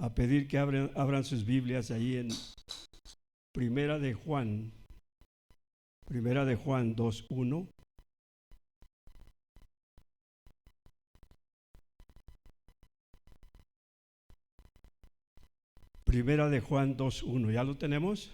a pedir que abran sus Biblias ahí en Primera de Juan 2:1. Primera de Juan 2:1, ¿ya lo tenemos?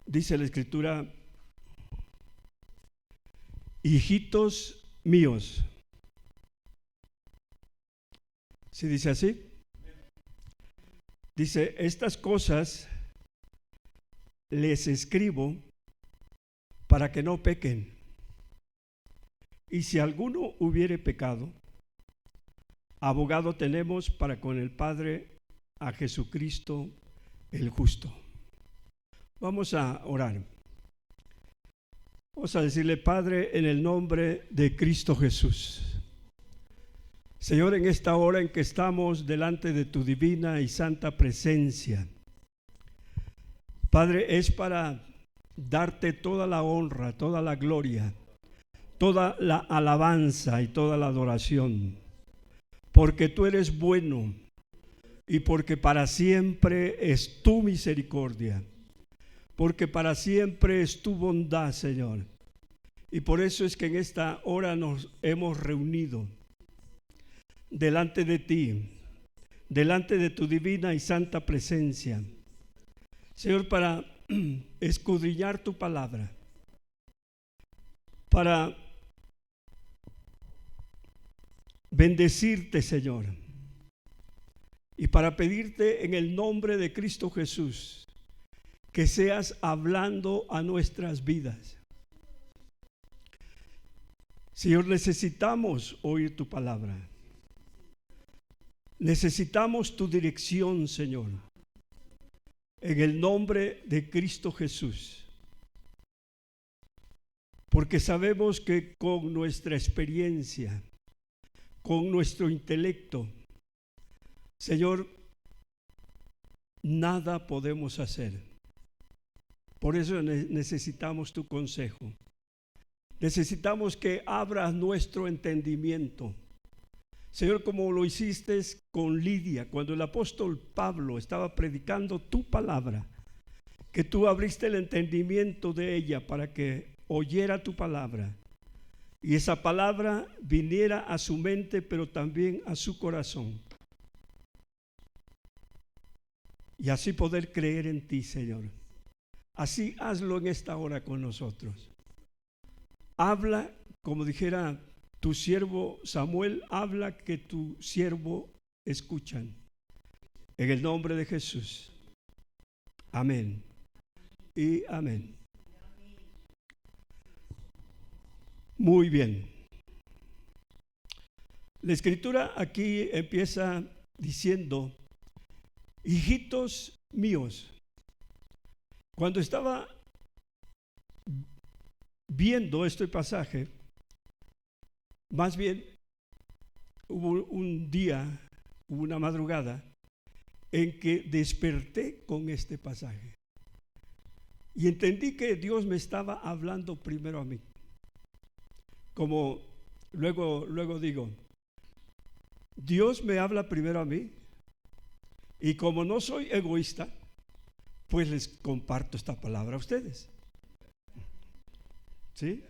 Dice la Escritura: hijitos míos. ¿Sí dice así? Dice: estas cosas les escribo para que no pequen. Y si alguno hubiere pecado, abogado tenemos para con el Padre, a Jesucristo el justo. Vamos a orar. Vamos a decirle: Padre, en el nombre de Cristo Jesús, Señor, en esta hora en que estamos delante de tu divina y santa presencia, Padre, es para darte toda la honra, toda la gloria, toda la alabanza y toda la adoración, porque tú eres bueno y porque para siempre es tu misericordia, porque para siempre es tu bondad, Señor. Y por eso es que en esta hora nos hemos reunido delante de ti, delante de tu divina y santa presencia, Señor, para escudriñar tu palabra, para bendecirte, Señor, y para pedirte en el nombre de Cristo Jesús que seas hablando a nuestras vidas. Señor, necesitamos oír tu palabra. Necesitamos tu dirección, Señor, en el nombre de Cristo Jesús. Porque sabemos que con nuestra experiencia, con nuestro intelecto, Señor, nada podemos hacer. Por eso necesitamos tu consejo. Necesitamos que abras nuestro entendimiento. Señor, como lo hiciste con Lidia, cuando el apóstol Pablo estaba predicando tu palabra, que tú abriste el entendimiento de ella para que oyera tu palabra y esa palabra viniera a su mente, pero también a su corazón, y así poder creer en ti, Señor. Así hazlo en esta hora con nosotros. Habla, como dijera tu siervo Samuel, habla que tu siervo escuchan. En el nombre de Jesús. Amén y amén. Muy bien. La escritura aquí empieza diciendo: hijitos míos. Cuando estaba viendo este pasaje, más bien hubo un día, hubo una madrugada en que desperté con este pasaje y entendí que Dios me estaba hablando primero a mí. Como luego digo, Dios me habla primero a mí, y como no soy egoísta, pues les comparto esta palabra a ustedes. ¿Sí?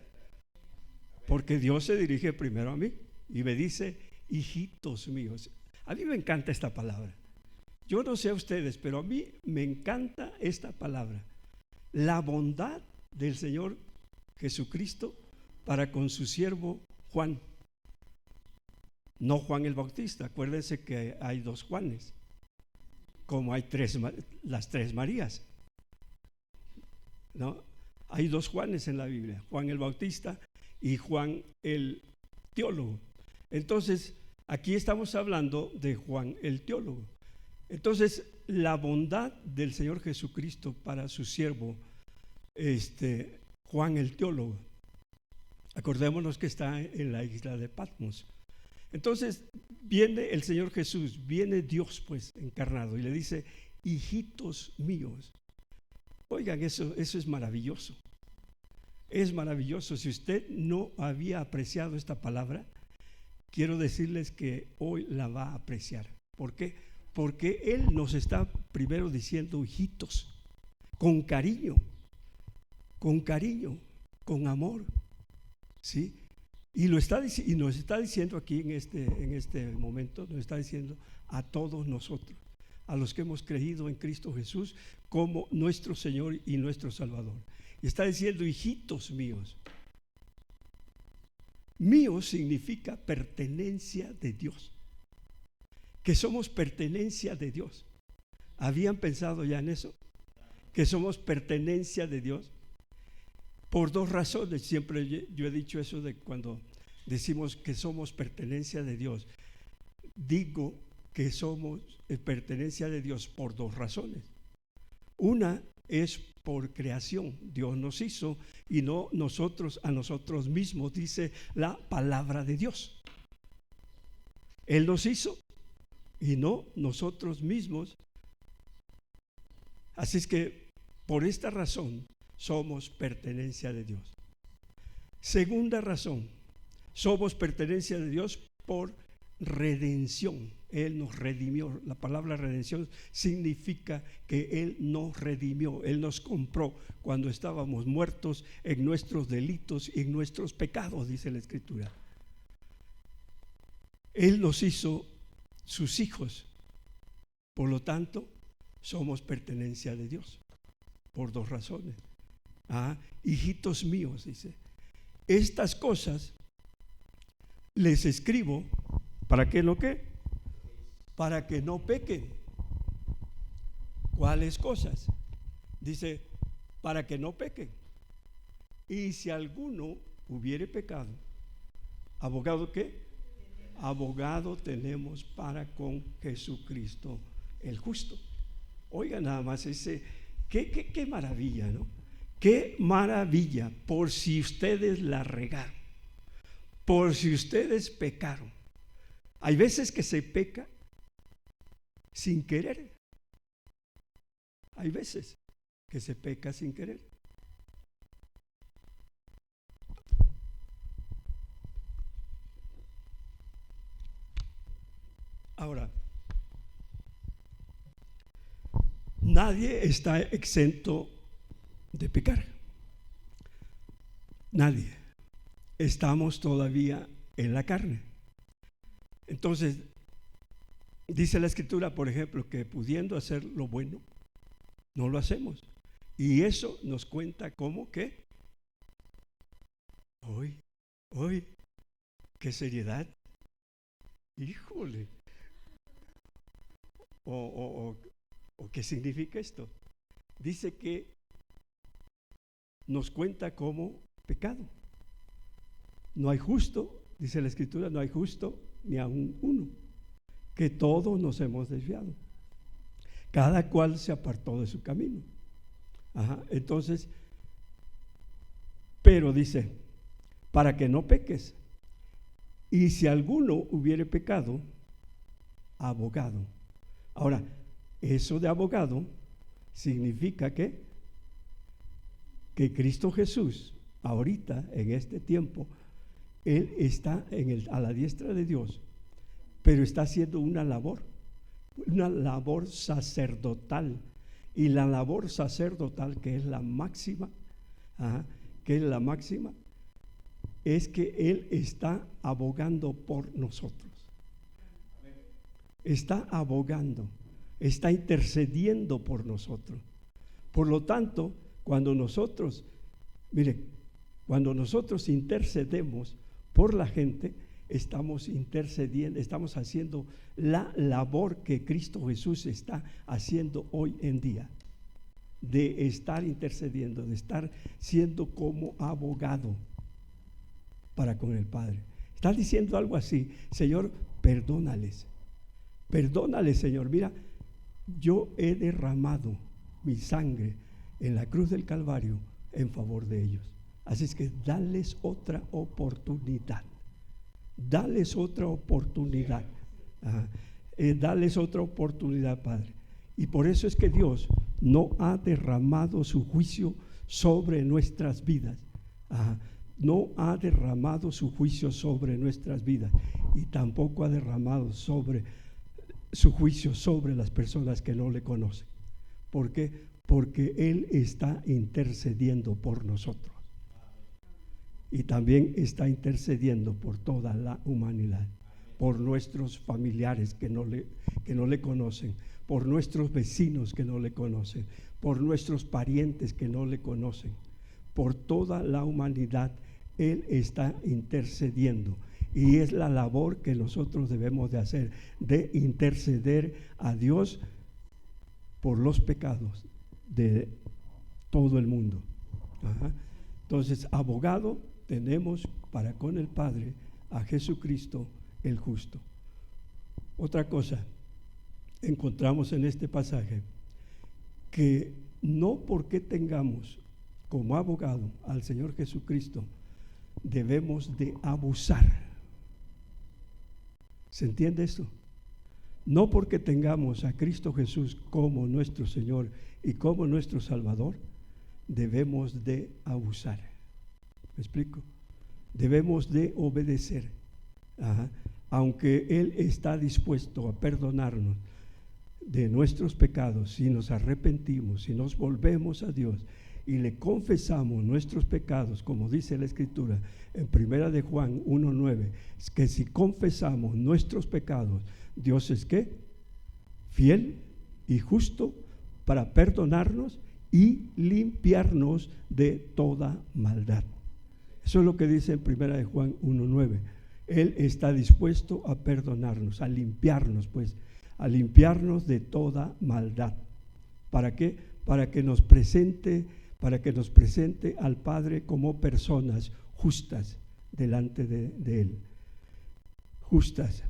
Porque Dios se dirige primero a mí y me dice: hijitos míos. A mí me encanta esta palabra. Yo no sé a ustedes, pero a mí me encanta esta palabra. La bondad del Señor Jesucristo para con su siervo Juan. No Juan el Bautista. Acuérdense que hay dos Juanes, como hay las tres Marías, ¿no? Hay dos Juanes en la Biblia: Juan el Bautista y Juan el teólogo. Entonces, aquí estamos hablando de Juan el teólogo. Entonces, la bondad del Señor Jesucristo para su siervo, Juan el teólogo. Acordémonos que está en la isla de Patmos. Entonces, viene el Señor Jesús, viene Dios pues encarnado y le dice: hijitos míos. Oigan, eso es maravilloso. Es maravilloso. Si usted no había apreciado esta palabra, quiero decirles que hoy la va a apreciar. ¿Por qué? Porque Él nos está primero diciendo hijitos, con cariño, con amor, ¿sí? Y nos está diciendo aquí en este momento, nos está diciendo a todos nosotros, a los que hemos creído en Cristo Jesús como nuestro Señor y nuestro Salvador. Y está diciendo, hijitos míos. Míos significa pertenencia de Dios, que somos pertenencia de Dios. ¿Habían pensado ya en eso? Que somos pertenencia de Dios. Por dos razones. Siempre yo he dicho eso de cuando decimos que somos pertenencia de Dios. Digo que somos pertenencia de Dios por dos razones. Una es por creación. Dios nos hizo y no nosotros a nosotros mismos, dice la palabra de Dios. Él nos hizo y no nosotros mismos. Así es que por esta razón somos pertenencia de Dios. Segunda razón, somos pertenencia de Dios por redención. Él nos redimió. La palabra redención significa que Él nos redimió, Él nos compró cuando estábamos muertos en nuestros delitos y en nuestros pecados, dice la Escritura. Él nos hizo sus hijos. Por lo tanto, somos pertenencia de Dios por dos razones. Hijitos míos, dice, estas cosas les escribo para que no ¿qué? Para que no pequen. ¿Cuáles cosas? Dice, para que no pequen. Y si alguno hubiere pecado, ¿abogado qué? Abogado tenemos para con Jesucristo el justo. Oiga nada más qué maravilla, ¿no? Qué maravilla, por si ustedes la regaron, por si ustedes pecaron. Hay veces que se peca sin querer. Hay veces que se peca sin querer. Ahora, nadie está exento de pecar. Nadie. Estamos todavía en la carne. Entonces, dice la Escritura, por ejemplo, que pudiendo hacer lo bueno, no lo hacemos. Y eso nos cuenta como que hoy, qué seriedad. Híjole. ¿O qué significa esto? Dice que nos cuenta como pecado. No hay justo, dice la Escritura, no hay justo ni aun uno, que todos nos hemos desviado. Cada cual se apartó de su camino. Entonces, pero dice, para que no peques. Y si alguno hubiere pecado, abogado. Ahora, eso de abogado significa que Cristo Jesús, ahorita, en este tiempo, Él está a la diestra de Dios, pero está haciendo una labor sacerdotal. Y la labor sacerdotal, que es la máxima, es que Él está abogando por nosotros. Está abogando, está intercediendo por nosotros. Por lo tanto, cuando nosotros intercedemos por la gente, estamos intercediendo, estamos haciendo la labor que Cristo Jesús está haciendo hoy en día, de estar intercediendo, de estar siendo como abogado para con el Padre. Está diciendo algo así: Señor, perdónales, Señor. Mira, yo he derramado mi sangre en la cruz del Calvario en favor de ellos. Así es que dales otra oportunidad. Dales otra oportunidad. Dales otra oportunidad, Padre. Y por eso es que Dios no ha derramado su juicio sobre nuestras vidas. No ha derramado su juicio sobre nuestras vidas y tampoco ha derramado su juicio sobre las personas que no le conocen. ¿Por qué? Porque Él está intercediendo por nosotros y también está intercediendo por toda la humanidad, por nuestros familiares que no le conocen, por nuestros vecinos que no le conocen, por nuestros parientes que no le conocen, por toda la humanidad. Él está intercediendo y es la labor que nosotros debemos de hacer, de interceder a Dios por los pecados de todo el mundo. Entonces, abogado tenemos para con el Padre a Jesucristo el justo. Otra cosa encontramos en este pasaje, que no porque tengamos como abogado al Señor Jesucristo debemos de abusar. ¿Se entiende esto? No porque tengamos a Cristo Jesús como nuestro Señor y como nuestro Salvador debemos de abusar. ¿Me explico? Debemos de obedecer. Aunque Él está dispuesto a perdonarnos de nuestros pecados, si nos arrepentimos, si nos volvemos a Dios y le confesamos nuestros pecados, como dice la Escritura en 1 de Juan 1:9, es que si confesamos nuestros pecados, Dios es ¿qué? Fiel y justo para perdonarnos y limpiarnos de toda maldad. Eso es lo que dice en 1 de Juan 1:9. Él está dispuesto a perdonarnos, a limpiarnos, a limpiarnos de toda maldad. ¿Para qué? Para que nos presente al Padre como personas justas delante de Él. Justas.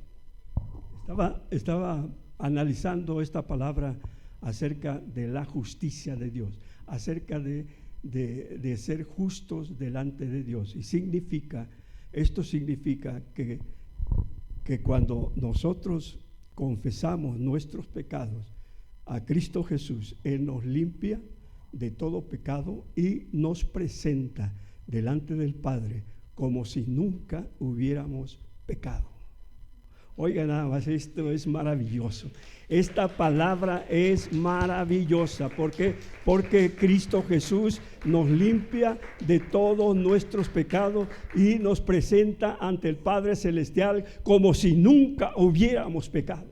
Estaba analizando esta palabra acerca de la justicia de Dios, acerca de ser justos delante de Dios. Y esto significa que cuando nosotros confesamos nuestros pecados a Cristo Jesús, Él nos limpia de todo pecado y nos presenta delante del Padre como si nunca hubiéramos pecado. Oiga, nada más, esto es maravilloso. Esta palabra es maravillosa. ¿Por qué? Porque Cristo Jesús nos limpia de todos nuestros pecados y nos presenta ante el Padre Celestial como si nunca hubiéramos pecado.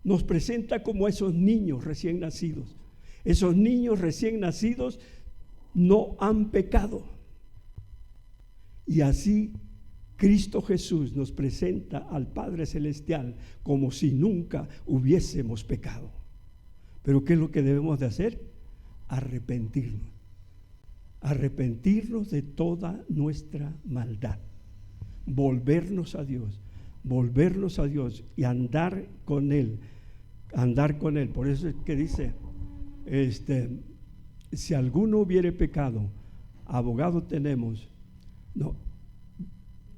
Nos presenta como esos niños recién nacidos. Esos niños recién nacidos no han pecado. Y así Cristo Jesús nos presenta al Padre Celestial como si nunca hubiésemos pecado. Pero ¿qué es lo que debemos de hacer? Arrepentirnos. Arrepentirnos de toda nuestra maldad. Volvernos a Dios y andar con Él. Por eso es que dice, si alguno hubiere pecado, abogado tenemos,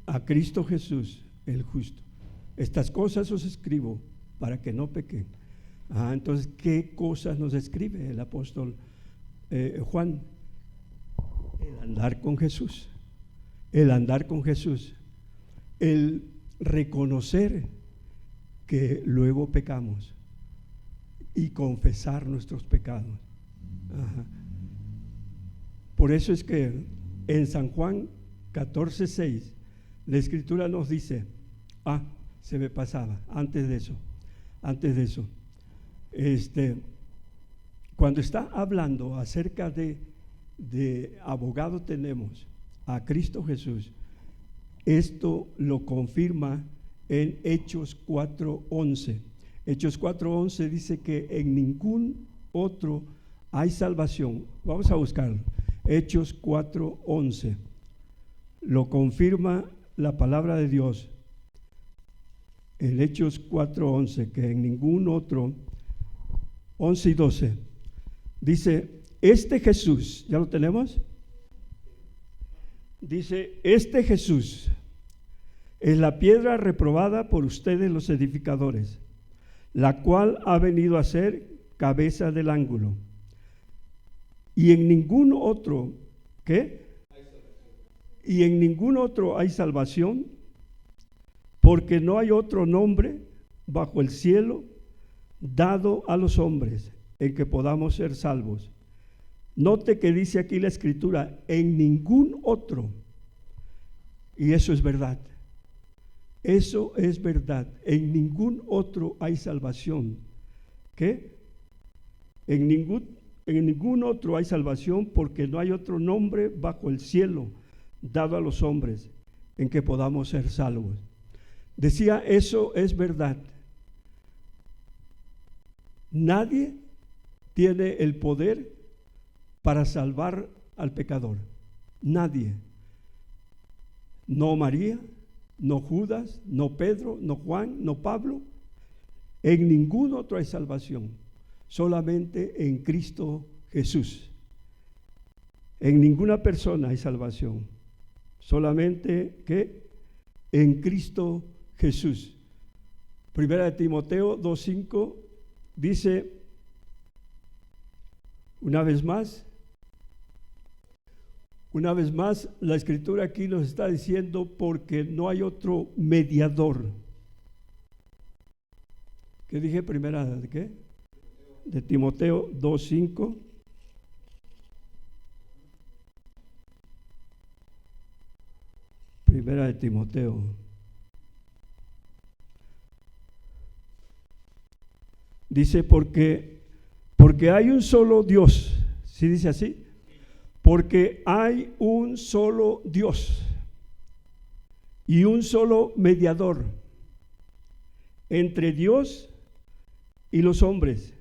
a Cristo Jesús el justo. Estas cosas os escribo para que no pequen. Entonces, ¿qué cosas nos escribe el apóstol Juan? El andar con Jesús, el reconocer que luego pecamos y confesar nuestros pecados. Por eso es que en San Juan 14:6 la Escritura nos dice, se me pasaba, antes de eso, cuando está hablando acerca de abogado tenemos a Cristo Jesús, esto lo confirma en Hechos 4:11. Hechos 4:11 dice que en ningún otro hay salvación. Vamos a buscarlo. Hechos 4:11 lo confirma la palabra de Dios. En Hechos 4:11, que en ningún otro, 11 y 12, dice, este Jesús, ¿ya lo tenemos? Dice, este Jesús es la piedra reprobada por ustedes los edificadores, la cual ha venido a ser cabeza del ángulo. Y en ningún otro, ¿qué? Y en ningún otro hay salvación, porque no hay otro nombre bajo el cielo dado a los hombres en que podamos ser salvos. Note que dice aquí la Escritura, en ningún otro. Y eso es verdad. Eso es verdad. En ningún otro hay salvación. ¿Qué? En ningún otro hay salvación, porque no hay otro nombre bajo el cielo dado a los hombres en que podamos ser salvos. Decía, eso es verdad. Nadie tiene el poder para salvar al pecador. Nadie. No María, no Judas, no Pedro, no Juan, no Pablo. En ningún otro hay salvación, solamente en Cristo Jesús. En ninguna persona hay salvación, solamente que en Cristo Jesús. Primera de Timoteo 2:5 dice, una vez más, la Escritura aquí nos está diciendo, porque no hay otro mediador. ¿Qué dije? Primera de ¿qué? De Timoteo 2:5. Primera de Timoteo. Dice, porque hay un solo Dios. ¿Sí dice así? Porque hay un solo Dios y un solo mediador entre Dios y los hombres,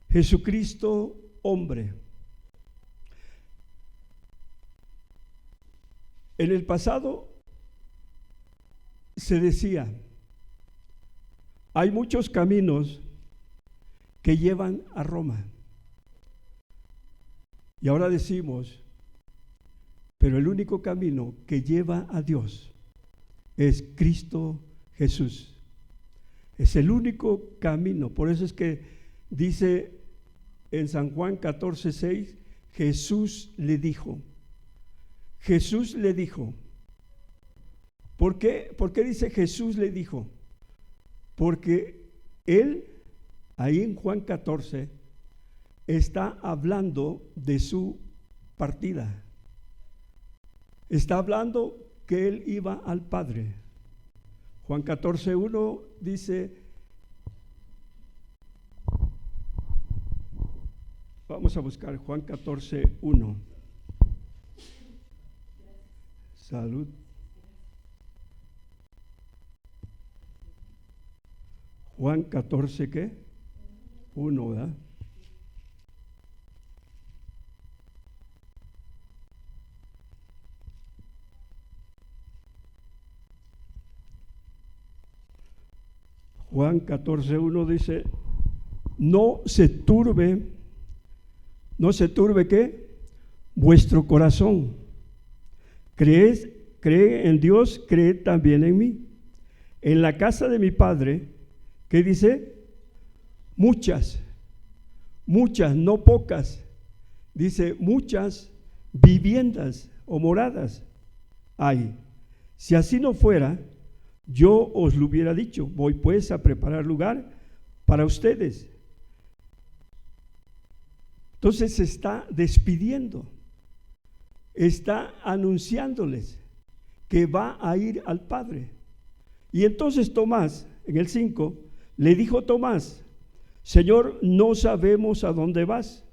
Jesucristo hombre. En el pasado se decía, hay muchos caminos que llevan a Roma. Y ahora decimos, pero el único camino que lleva a Dios es Cristo Jesús. Es el único camino. Por eso es que dice en San Juan 14:6, Jesús le dijo. Jesús le dijo. ¿Por qué dice Jesús le dijo? Porque él, ahí en Juan 14, está hablando de su partida. Está hablando que él iba al Padre. Juan 14:1 dice, vamos a buscar Juan 14:1. Salud. Juan 14, ¿qué? 1, ¿verdad? Juan 14:1 dice, no se turbe ¿qué? Vuestro corazón. Cree en Dios, cree también en mí. En la casa de mi Padre, ¿qué dice? Muchas, no pocas. Dice, muchas viviendas o moradas hay. Si así no fuera, yo os lo hubiera dicho. Voy pues a preparar lugar para ustedes. Entonces se está despidiendo, está anunciándoles que va a ir al Padre. Y entonces Tomás, en el 5, le dijo Tomás, Señor, no sabemos a dónde vas.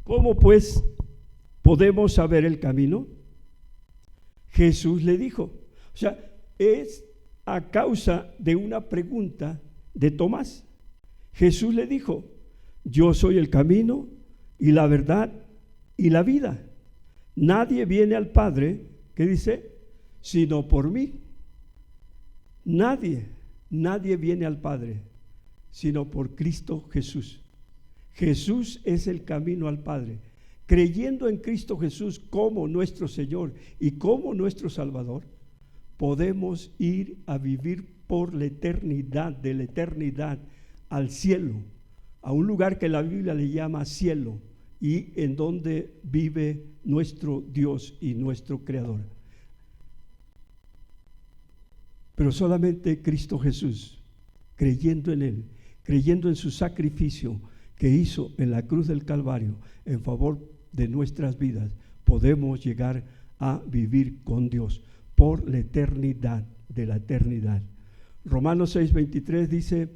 ¿Cómo pues podemos saber el camino? Jesús le dijo, o sea, es a causa de una pregunta de Tomás. Jesús le dijo, yo soy el camino y la verdad y la vida. Nadie viene al Padre, ¿qué dice? Sino por mí. Nadie viene al Padre, sino por Cristo Jesús. Jesús es el camino al Padre. Creyendo en Cristo Jesús como nuestro Señor y como nuestro Salvador, podemos ir a vivir por la eternidad, de la eternidad al cielo, a un lugar que la Biblia le llama cielo, y en donde vive nuestro Dios y nuestro Creador. Pero solamente Cristo Jesús, creyendo en Él, creyendo en su sacrificio que hizo en la cruz del Calvario en favor de nuestras vidas, podemos llegar a vivir con Dios por la eternidad de la eternidad. Romanos 6:23 dice: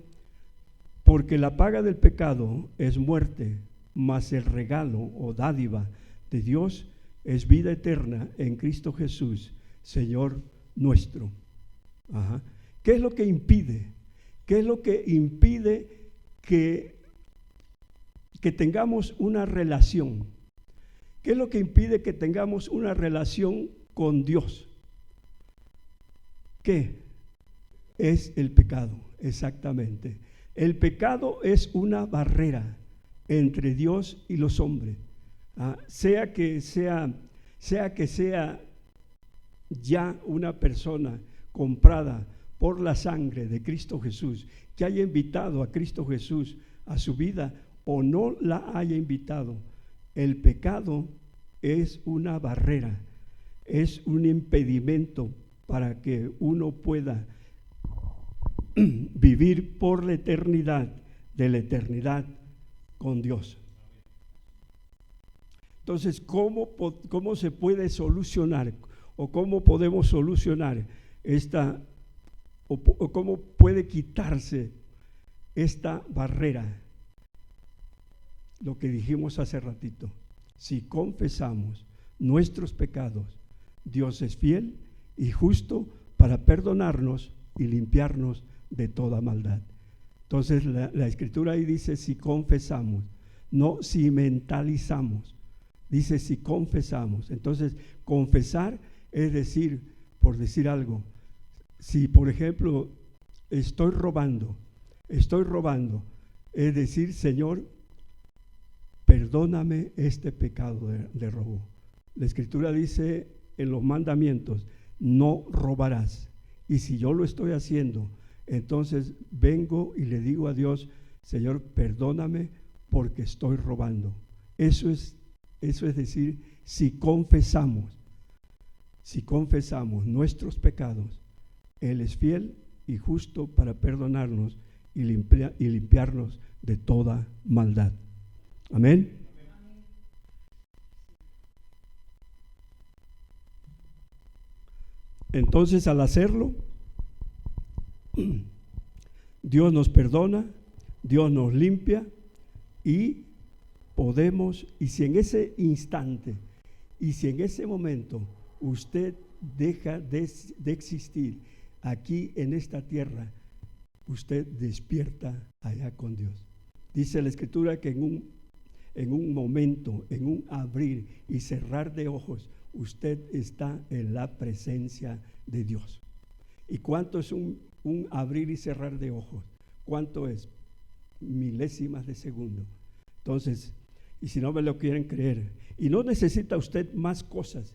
porque la paga del pecado es muerte, mas el regalo o dádiva de Dios es vida eterna en Cristo Jesús, Señor nuestro. Ajá. ¿Qué es lo que impide? ¿Qué es lo que impide que tengamos una relación? ¿Qué es lo que impide que tengamos una relación con Dios? ¿Qué? Es el pecado, exactamente. El pecado es una barrera entre Dios y los hombres. Sea que sea ya una persona comprada por la sangre de Cristo Jesús, que haya invitado a Cristo Jesús a su vida o no la haya invitado, el pecado es una barrera, es un impedimento para que uno pueda vivir por la eternidad, de la eternidad con Dios. Entonces, ¿cómo se puede solucionar o cómo podemos solucionar esta, o cómo puede quitarse esta barrera? Lo que dijimos hace ratito: si confesamos nuestros pecados, Dios es fiel y justo para perdonarnos y limpiarnos de toda maldad. Entonces la Escritura ahí dice: si confesamos, no si mentalizamos, dice si confesamos. Entonces confesar es decir, por decir algo, si por ejemplo estoy robando, es decir: Señor, perdóname este pecado de robo. La Escritura dice en los mandamientos: no robarás. Y si yo lo estoy haciendo, entonces vengo y le digo a Dios: Señor, perdóname porque estoy robando. Eso es decir, si confesamos nuestros pecados, Él es fiel y justo para perdonarnos y limpiarnos de toda maldad. Amén. Entonces, al hacerlo, Dios nos perdona, Dios nos limpia y podemos, y si en ese instante, y si en ese momento usted deja de existir aquí en esta tierra, usted despierta allá con Dios. Dice la Escritura que en un momento, en un abrir y cerrar de ojos, usted está en la presencia de Dios. ¿Y cuánto es un abrir y cerrar de ojos? ¿Cuánto es? Milésimas de segundo. Entonces, y si no me lo quieren creer, y no necesita usted más cosas,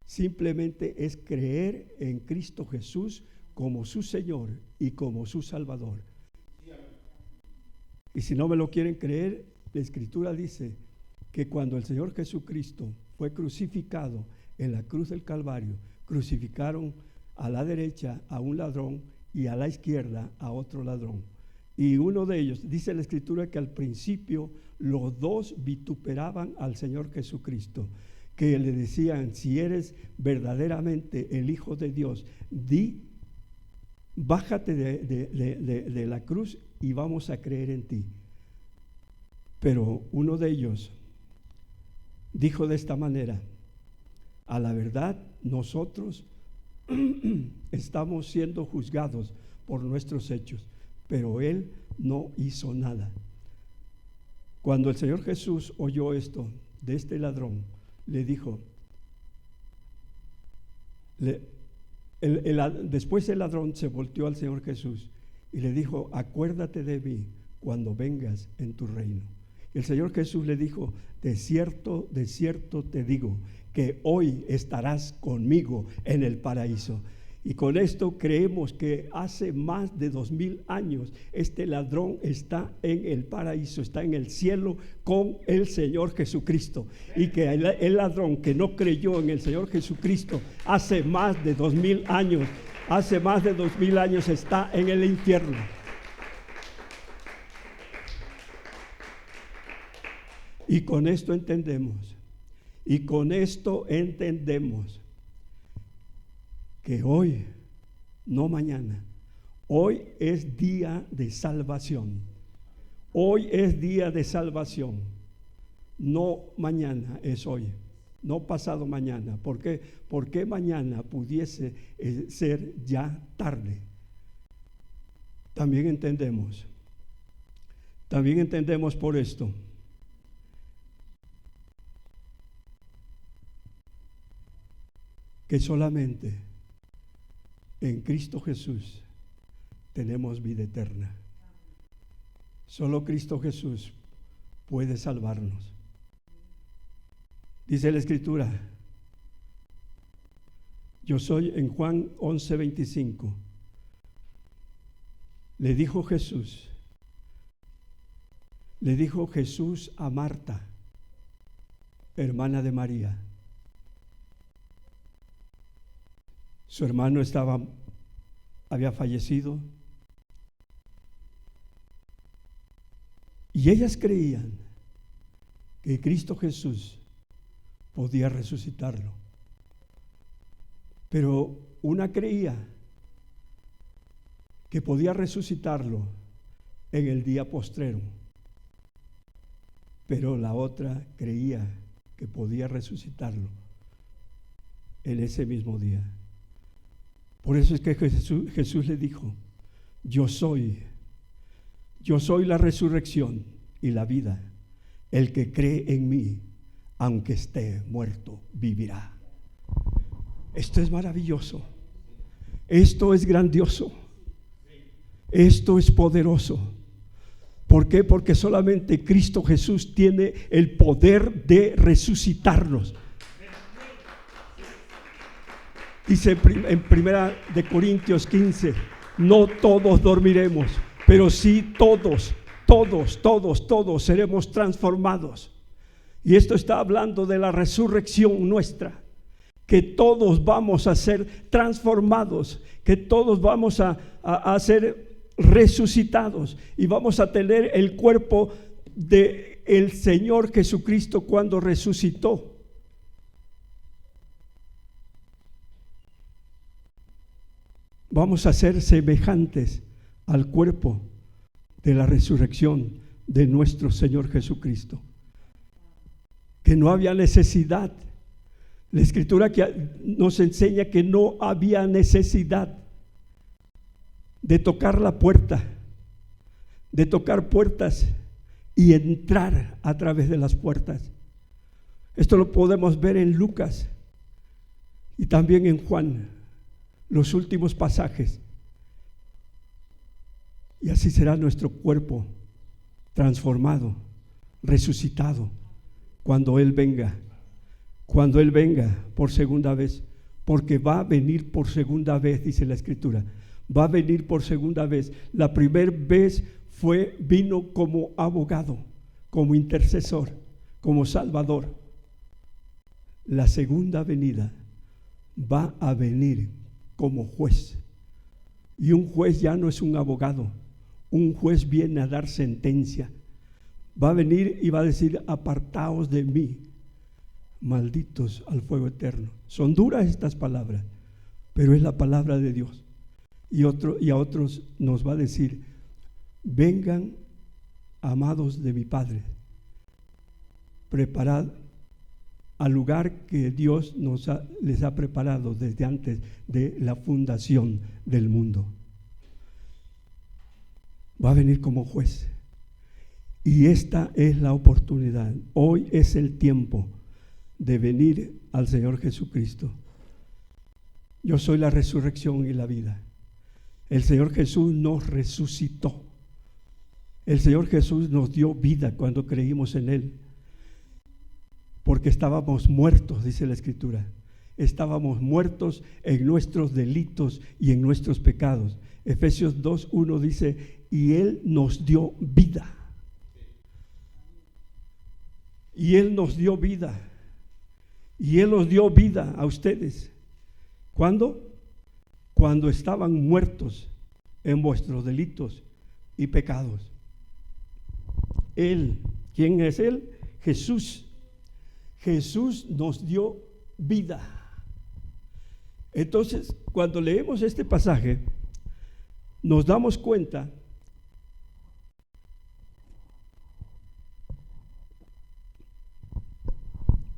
simplemente es creer en Cristo Jesús como su Señor y como su Salvador. Y si no me lo quieren creer, la Escritura dice que cuando el Señor Jesucristo fue crucificado en la cruz del Calvario, crucificaron a la derecha a un ladrón y a la izquierda a otro ladrón. Y uno de ellos, dice la Escritura que al principio los dos vituperaban al Señor Jesucristo, que le decían: si eres verdaderamente el Hijo de Dios, bájate de la cruz y vamos a creer en ti. Pero uno de ellos dijo de esta manera: a la verdad, nosotros estamos siendo juzgados por nuestros hechos, pero él no hizo nada. Cuando el Señor Jesús oyó esto de este ladrón, le dijo, después el ladrón se volteó al Señor Jesús y le dijo: acuérdate de mí cuando vengas en tu reino. Y el Señor Jesús le dijo: de cierto te digo que hoy estarás conmigo en el paraíso. Y con esto creemos que hace más de 2000 años este ladrón está en el paraíso, está en el cielo con el Señor Jesucristo. Y que el ladrón que no creyó en el Señor Jesucristo hace más de 2000 años, está en el infierno. Y con esto entendemos que hoy, no mañana, hoy es día de salvación. Hoy es día de salvación. No mañana, es hoy. No pasado mañana. ¿Por qué? Porque mañana pudiese ser ya tarde. También entendemos por esto que solamente en Cristo Jesús tenemos vida eterna. Solo Cristo Jesús puede salvarnos. Dice la Escritura, yo soy en Juan 11:25. Le dijo Jesús a Marta, hermana de María. Su hermano había fallecido y ellas creían que Cristo Jesús podía resucitarlo. Pero una creía que podía resucitarlo en el día postrero, pero la otra creía que podía resucitarlo en ese mismo día. Por eso es que Jesús le dijo, yo soy la resurrección y la vida. El que cree en mí, aunque esté muerto, vivirá. Esto es maravilloso. Esto es grandioso. Esto es poderoso. ¿Por qué? Porque solamente Cristo Jesús tiene el poder de resucitarnos. Dice en 1 Corintios 15, no todos dormiremos, pero sí todos seremos transformados. Y esto está hablando de la resurrección nuestra, que todos vamos a ser transformados, que todos vamos a ser resucitados y vamos a tener el cuerpo del Señor Jesucristo cuando resucitó. Vamos a ser semejantes al cuerpo de la resurrección de nuestro Señor Jesucristo. Que no había necesidad. La Escritura que nos enseña que no había necesidad de tocar la puerta, de tocar puertas y entrar a través de las puertas. Esto lo podemos ver en Lucas y también en Juan, los últimos pasajes. Y así será nuestro cuerpo transformado, resucitado, cuando Él venga por segunda vez, porque va a venir por segunda vez, dice la Escritura, va a venir por segunda vez. La primera vez vino como abogado, como intercesor, como salvador. La segunda venida va a venir como juez. Y un juez ya no es un abogado, un juez viene a dar sentencia. Va a venir y va a decir, apartaos de mí, malditos al fuego eterno. Son duras estas palabras, pero es la palabra de Dios. Y a otros nos va a decir, vengan, amados de mi Padre, preparad al lugar que Dios les ha preparado desde antes de la fundación del mundo. Va a venir como juez. Y esta es la oportunidad. Hoy es el tiempo de venir al Señor Jesucristo. Yo soy la resurrección y la vida. El Señor Jesús nos resucitó. El Señor Jesús nos dio vida cuando creímos en Él. Porque estábamos muertos, dice la Escritura. estábamos muertos en nuestros delitos y en nuestros pecados. Efesios 2:1 dice, y Él nos dio vida. Y Él nos dio vida. Y Él os dio vida a ustedes. ¿Cuándo? Cuando estaban muertos en vuestros delitos y pecados. Él, ¿quién es Él? Jesús. Jesús nos dio vida. Entonces, cuando leemos este pasaje, nos damos cuenta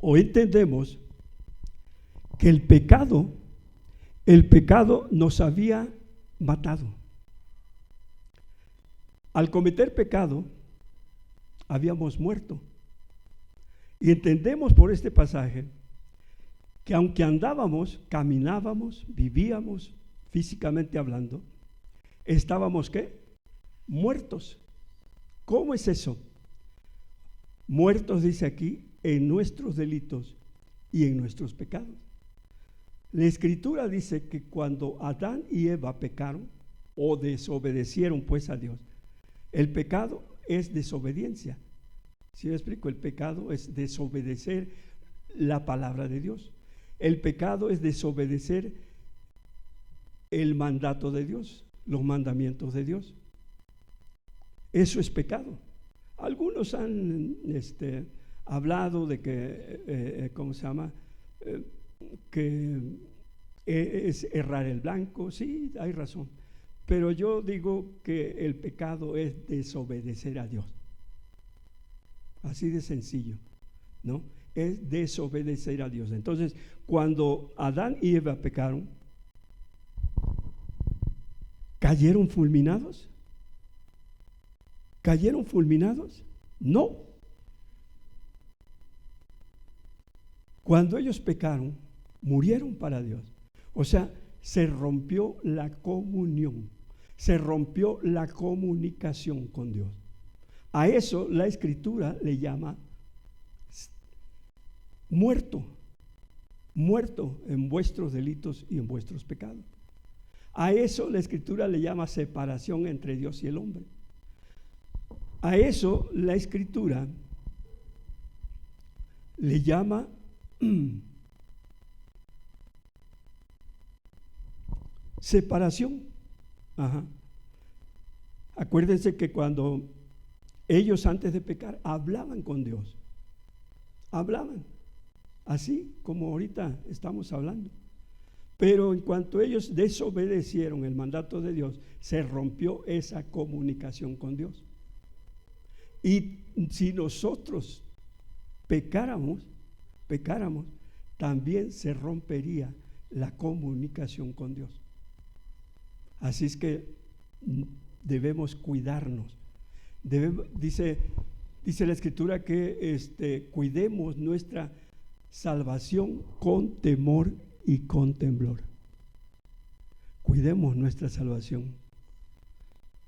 o entendemos que el pecado nos había matado. Al cometer pecado, habíamos muerto. Y entendemos por este pasaje que aunque andábamos, caminábamos, vivíamos, físicamente hablando, estábamos ¿qué? Muertos. ¿Cómo es eso? Muertos, dice aquí, en nuestros delitos y en nuestros pecados. La Escritura dice que cuando Adán y Eva pecaron o desobedecieron pues a Dios, el pecado es desobediencia. ¿Sí me explico? El pecado es desobedecer la palabra de Dios. El pecado es desobedecer el mandato de Dios, los mandamientos de Dios. Eso es pecado. Algunos han hablado de que, ¿cómo se llama? Que es errar el blanco. Sí, hay razón. Pero yo digo que el pecado es desobedecer a Dios. Así de sencillo, ¿no? Es desobedecer a Dios. Entonces, cuando Adán y Eva pecaron, ¿cayeron fulminados? ¿Cayeron fulminados? No. Cuando ellos pecaron, murieron para Dios. O sea, se rompió la comunión, se rompió la comunicación con Dios. A eso la Escritura le llama muerto, muerto en vuestros delitos y en vuestros pecados. A eso la Escritura le llama separación entre Dios y el hombre. A eso la Escritura le llama separación. Ajá. Acuérdense que cuando ellos antes de pecar hablaban con Dios, hablaban, así como ahorita estamos hablando. Pero en cuanto ellos desobedecieron el mandato de Dios, se rompió esa comunicación con Dios. Y si nosotros pecáramos, también se rompería la comunicación con Dios. Así es que debemos cuidarnos. Dice la Escritura que cuidemos nuestra salvación con temor y con temblor. Cuidemos nuestra salvación.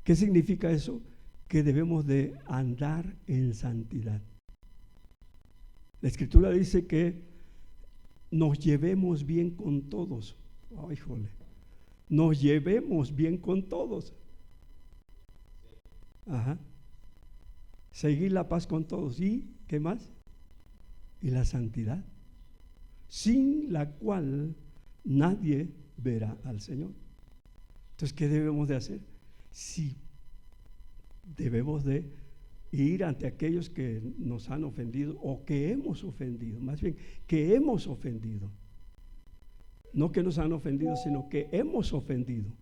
¿Qué significa eso? Que debemos de andar en santidad. La Escritura dice que nos llevemos bien con todos. Oh, híjole. Nos llevemos bien con todos. Ajá. Seguir la paz con todos. ¿Y qué más? Y la santidad, sin la cual nadie verá al Señor. Entonces, ¿qué debemos de hacer? Sí, debemos de ir ante aquellos que nos han ofendido o que hemos ofendido, más bien que hemos ofendido. No que nos han ofendido, sino que hemos ofendido.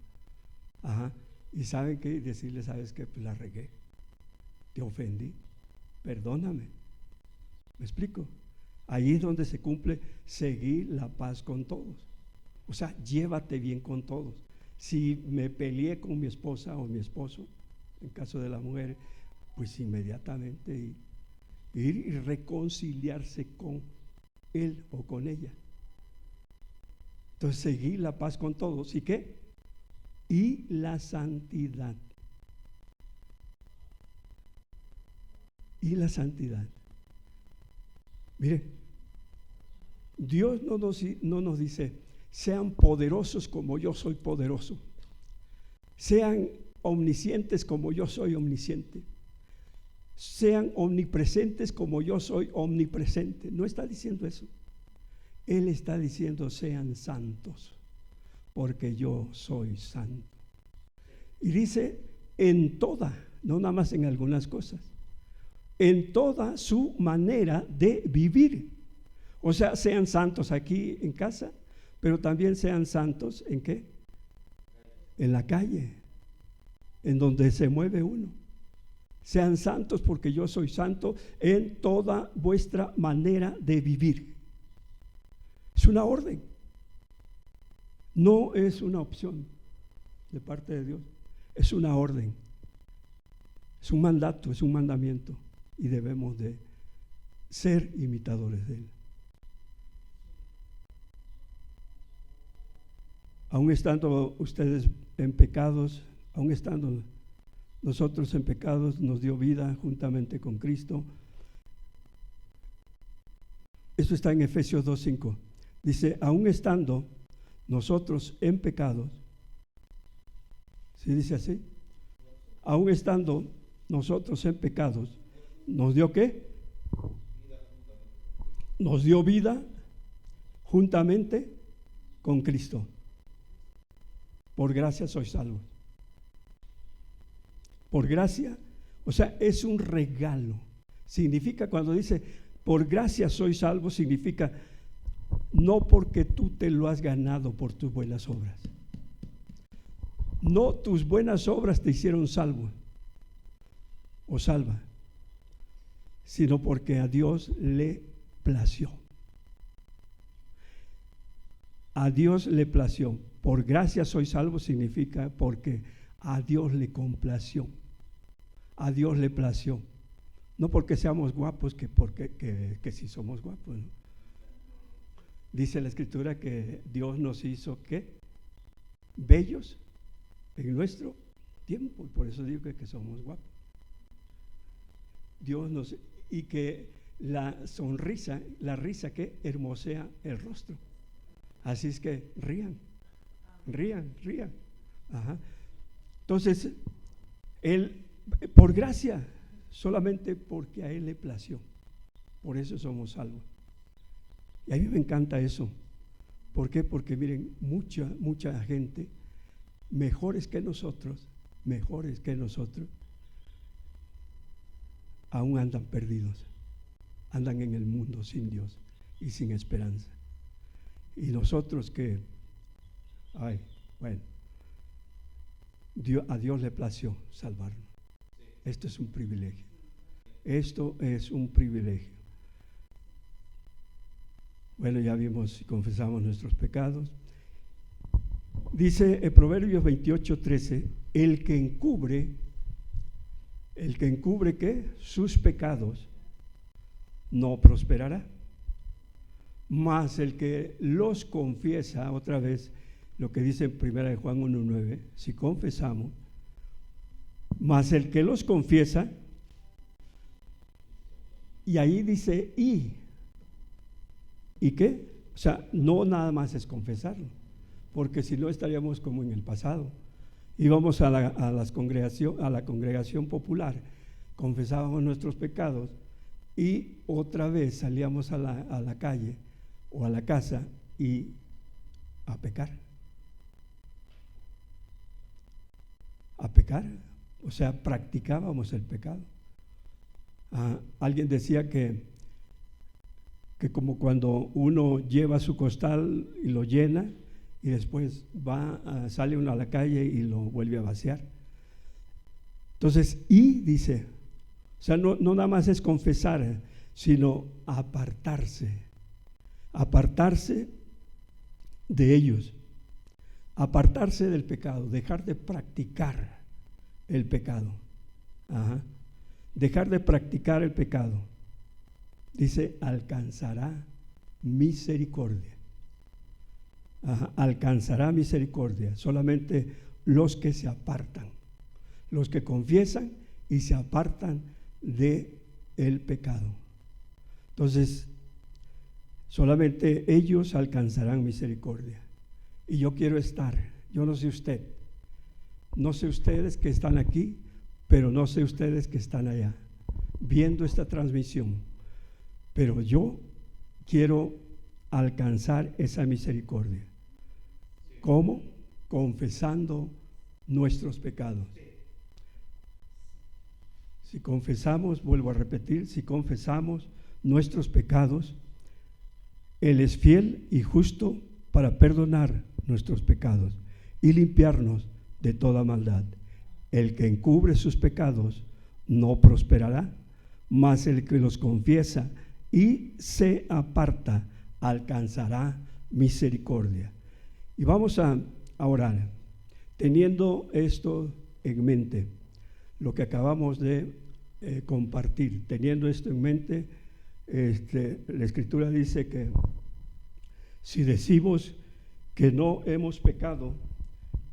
Ajá. Y saben qué, decirle, ¿sabes qué? Pues la regué, te ofendí, perdóname. ¿Me explico? Ahí es donde se cumple seguir la paz con todos. O sea, llévate bien con todos. Si me peleé con mi esposa o mi esposo, en caso de la mujer, pues inmediatamente ir y reconciliarse con él o con ella. Entonces, seguir la paz con todos. ¿Y qué? Y la santidad. Y la santidad. Mire, Dios no nos dice, sean poderosos como yo soy poderoso, sean omniscientes como yo soy omnisciente, sean omnipresentes como yo soy omnipresente. No está diciendo eso. Él está diciendo, sean santos, porque yo soy santo. Y dice, en toda, no nada más en algunas cosas, en toda su manera de vivir. O sea, sean santos aquí en casa, pero también sean santos ¿en qué? En la calle, en donde se mueve uno. Sean santos porque yo soy santo en toda vuestra manera de vivir. Es una orden, no es una opción de parte de Dios, es una orden, es un mandato, es un mandamiento y debemos de ser imitadores de Él. Aún estando ustedes en pecados, aún estando nosotros en pecados, nos dio vida juntamente con Cristo. Esto está en Efesios 2:5. Dice, aún estando nosotros en pecados, ¿sí dice así? Aún estando nosotros en pecados, ¿nos dio qué? Nos dio vida juntamente con Cristo. Por gracia sois salvos. Por gracia, o sea, es un regalo. Significa, cuando dice por gracia soy salvo, significa no porque tú te lo has ganado por tus buenas obras. No tus buenas obras te hicieron salvo o salva, sino porque a Dios le plació. A Dios le plació. Por gracia soy salvo significa porque a Dios le complació. A Dios le plació. No porque seamos guapos, que si somos guapos, ¿no? Dice la Escritura que Dios nos hizo ¿qué? Bellos en nuestro tiempo, y por eso digo que somos guapos. Dios nos, y que la sonrisa, la risa que hermosea el rostro. Así es que rían. Ajá. Entonces, Él, por gracia, solamente porque a Él le plació, por eso somos salvos. Y a mí me encanta eso. ¿Por qué? Porque miren, mucha gente, mejores que nosotros, aún andan perdidos, andan en el mundo sin Dios y sin esperanza. Y nosotros que, a Dios le plació salvarnos. Esto es un privilegio. Esto es un privilegio. Bueno, ya vimos y confesamos nuestros pecados. Dice en Proverbios 28:13, el que encubre ¿qué? Sus pecados no prosperará. Mas el que los confiesa, otra vez lo que dice en 1 Juan 1:9, si confesamos, mas el que los confiesa, y ahí dice ¿y qué? O sea, no nada más es confesarlo, porque si no estaríamos como en el pasado. Íbamos a la congregación popular, confesábamos nuestros pecados y otra vez salíamos a la calle o a la casa y a pecar. O sea, practicábamos el pecado. Alguien decía que como cuando uno lleva su costal y lo llena y después sale uno a la calle y lo vuelve a vaciar. Entonces, dice, o sea, no nada más es confesar, sino apartarse de ellos, apartarse del pecado, dejar de practicar el pecado. Dejar de practicar el pecado. Dice, alcanzará misericordia. Alcanzará misericordia. Solamente los que se apartan, los que confiesan y se apartan de el pecado. Entonces, Solamente ellos alcanzarán misericordia. Y yo quiero estar, yo no sé usted, no sé ustedes que están aquí, pero no sé ustedes que están allá, viendo esta transmisión. Pero yo quiero alcanzar esa misericordia. ¿Cómo? Confesando nuestros pecados. Si confesamos, vuelvo a repetir, si confesamos nuestros pecados, Él es fiel y justo para perdonar nuestros pecados y limpiarnos de toda maldad. El que encubre sus pecados no prosperará, mas el que los confiesa y se aparta alcanzará misericordia. Y vamos a orar, teniendo esto en mente, lo que acabamos de compartir, teniendo esto en mente. La Escritura dice que si decimos que no hemos pecado,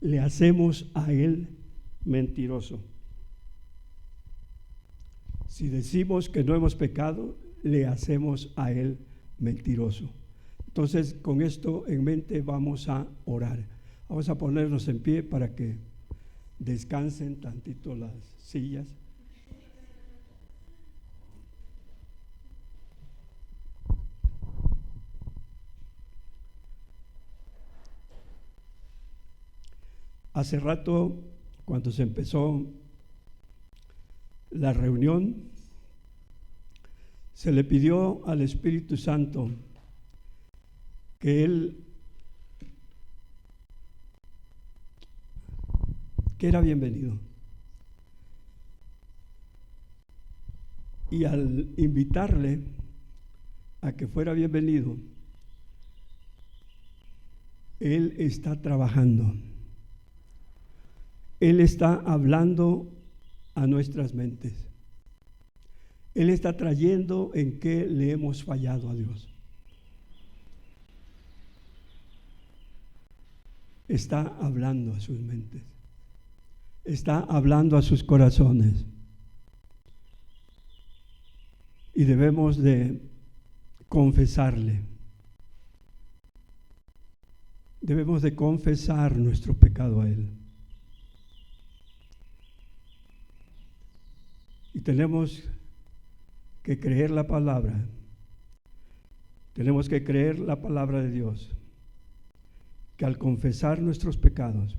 le hacemos a Él mentiroso. Si decimos que no hemos pecado, le hacemos a Él mentiroso. Entonces, con esto en mente vamos a orar. Vamos a ponernos en pie para que descansen tantito las sillas. Hace rato, cuando se empezó la reunión, se le pidió al Espíritu Santo que Él, que era bienvenido. Y al invitarle a que fuera bienvenido, Él está trabajando. Él está hablando a nuestras mentes. Él está trayendo en qué le hemos fallado a Dios. Está hablando a sus mentes. Está hablando a sus corazones. Y debemos de confesarle. Debemos de confesar nuestro pecado a Él. Y tenemos que creer la palabra. Tenemos que creer la palabra de Dios. Que al confesar nuestros pecados,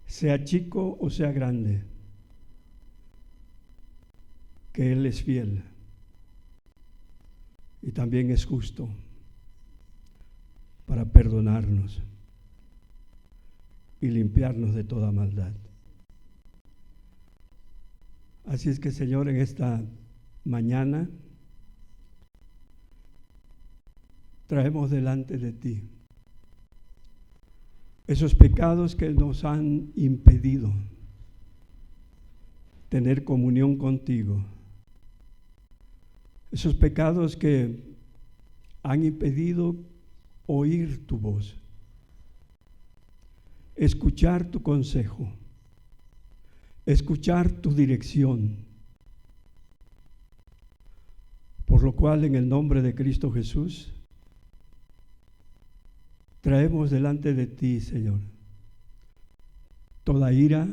sea chico o sea grande, que Él es fiel y también es justo para perdonarnos y limpiarnos de toda maldad. Así es que, Señor, en esta mañana traemos delante de ti esos pecados que nos han impedido tener comunión contigo, esos pecados que han impedido oír tu voz, escuchar tu consejo, escuchar tu dirección. Por lo cual, en el nombre de Cristo Jesús, traemos delante de ti, Señor, toda ira,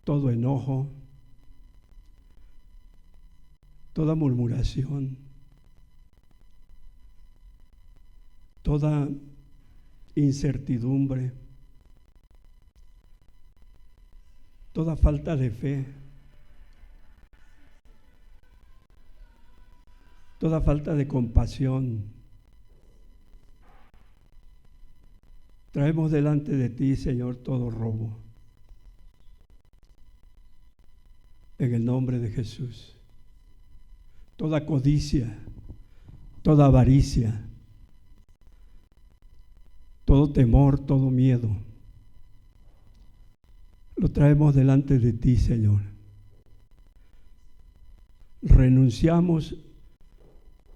todo enojo, toda murmuración, toda incertidumbre, toda falta de fe, toda falta de compasión. Traemos delante de ti, Señor, todo robo. En el nombre de Jesús. Toda codicia, toda avaricia, todo temor, todo miedo. Lo traemos delante de ti, Señor. Renunciamos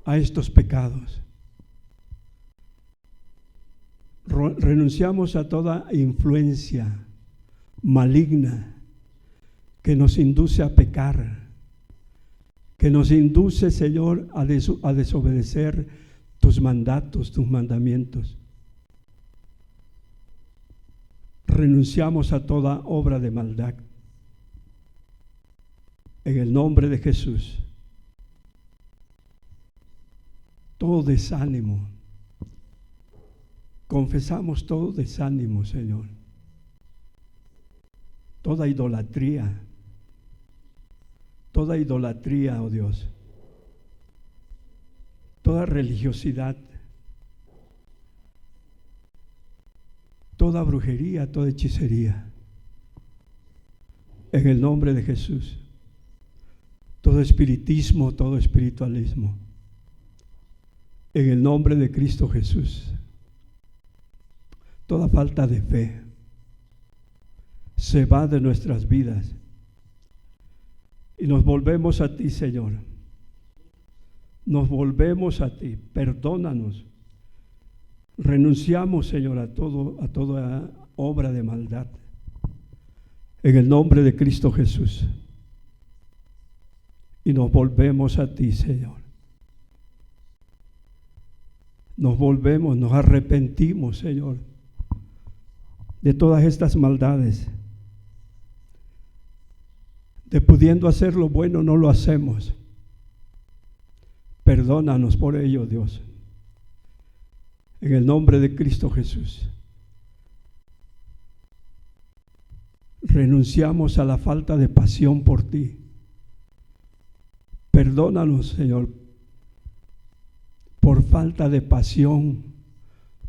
a estos pecados. Renunciamos a toda influencia maligna que nos induce a pecar, que nos induce, Señor, a desobedecer tus mandatos, tus mandamientos. Renunciamos a toda obra de maldad. En el nombre de Jesús. Todo desánimo. Confesamos todo desánimo, Señor. Toda idolatría, oh Dios. Toda religiosidad, toda brujería, toda hechicería. En el nombre de Jesús. Todo espiritismo, todo espiritualismo. En el nombre de Cristo Jesús. Toda falta de fe se va de nuestras vidas. Y nos volvemos a ti, Señor. Nos volvemos a ti. Perdónanos. Renunciamos, Señor, a toda obra de maldad. En el nombre de Cristo Jesús. Y nos volvemos a ti, Señor. Nos volvemos, nos arrepentimos, Señor, de todas estas maldades. De pudiendo hacer lo bueno, no lo hacemos. Perdónanos por ello, Dios. En el nombre de Cristo Jesús. Renunciamos a la falta de pasión por ti. Perdónanos, Señor, por falta de pasión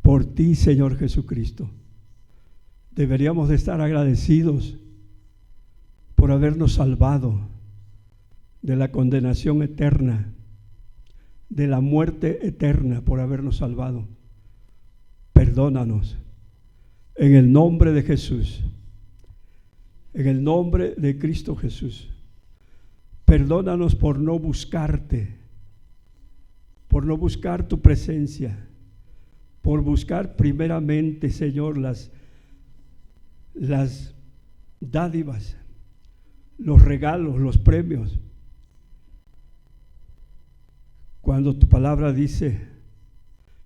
por ti, Señor Jesucristo. Deberíamos de estar agradecidos por habernos salvado de la condenación eterna, de la muerte eterna, por habernos salvado. Perdónanos en el nombre de Jesús, en el nombre de Cristo Jesús. Perdónanos por no buscarte, por no buscar tu presencia, por buscar primeramente, Señor, las dádivas, los regalos, los premios. Cuando tu palabra dice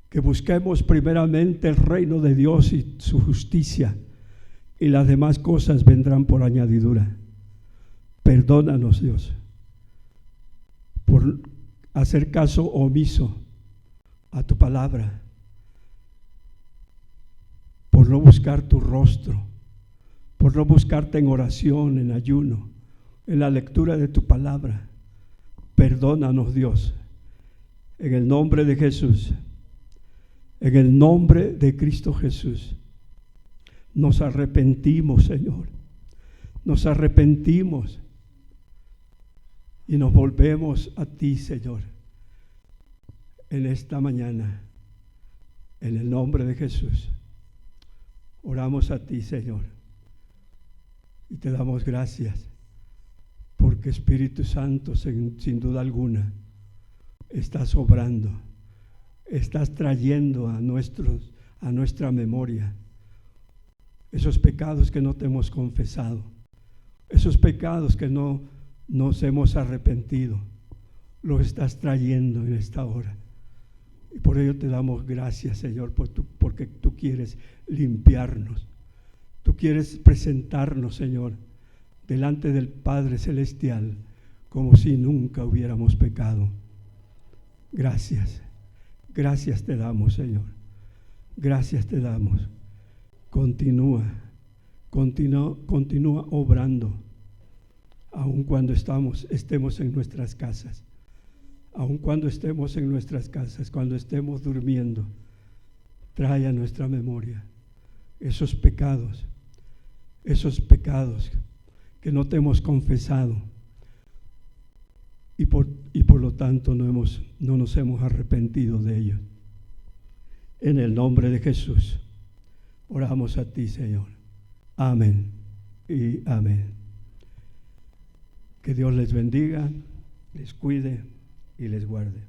que busquemos primeramente el reino de Dios y su justicia, y las demás cosas vendrán por añadidura. Perdónanos, Dios, por hacer caso omiso a tu palabra, por no buscar tu rostro, por no buscarte en oración, en ayuno, en la lectura de tu palabra. Perdónanos, Dios, en el nombre de Jesús, en el nombre de Cristo Jesús. Nos arrepentimos, Señor, nos arrepentimos y nos volvemos a ti, Señor, en esta mañana, en el nombre de Jesús. Oramos a ti, Señor, y te damos gracias, porque Espíritu Santo, sin duda alguna, estás obrando, estás trayendo a nuestra memoria esos pecados que no te hemos confesado, esos pecados que no nos hemos arrepentido, los estás trayendo en esta hora. Y por ello te damos gracias, Señor, porque tú quieres limpiarnos. Tú quieres presentarnos, Señor, delante del Padre Celestial, como si nunca hubiéramos pecado. Gracias. Gracias te damos, Señor. Gracias te damos. Continúa obrando. Aun cuando estemos en nuestras casas, aun cuando estemos en nuestras casas, cuando estemos durmiendo, trae a nuestra memoria esos pecados que no te hemos confesado y por lo tanto no nos hemos arrepentido de ellos. En el nombre de Jesús, oramos a ti, Señor. Amén y amén. Que Dios les bendiga, les cuide y les guarde.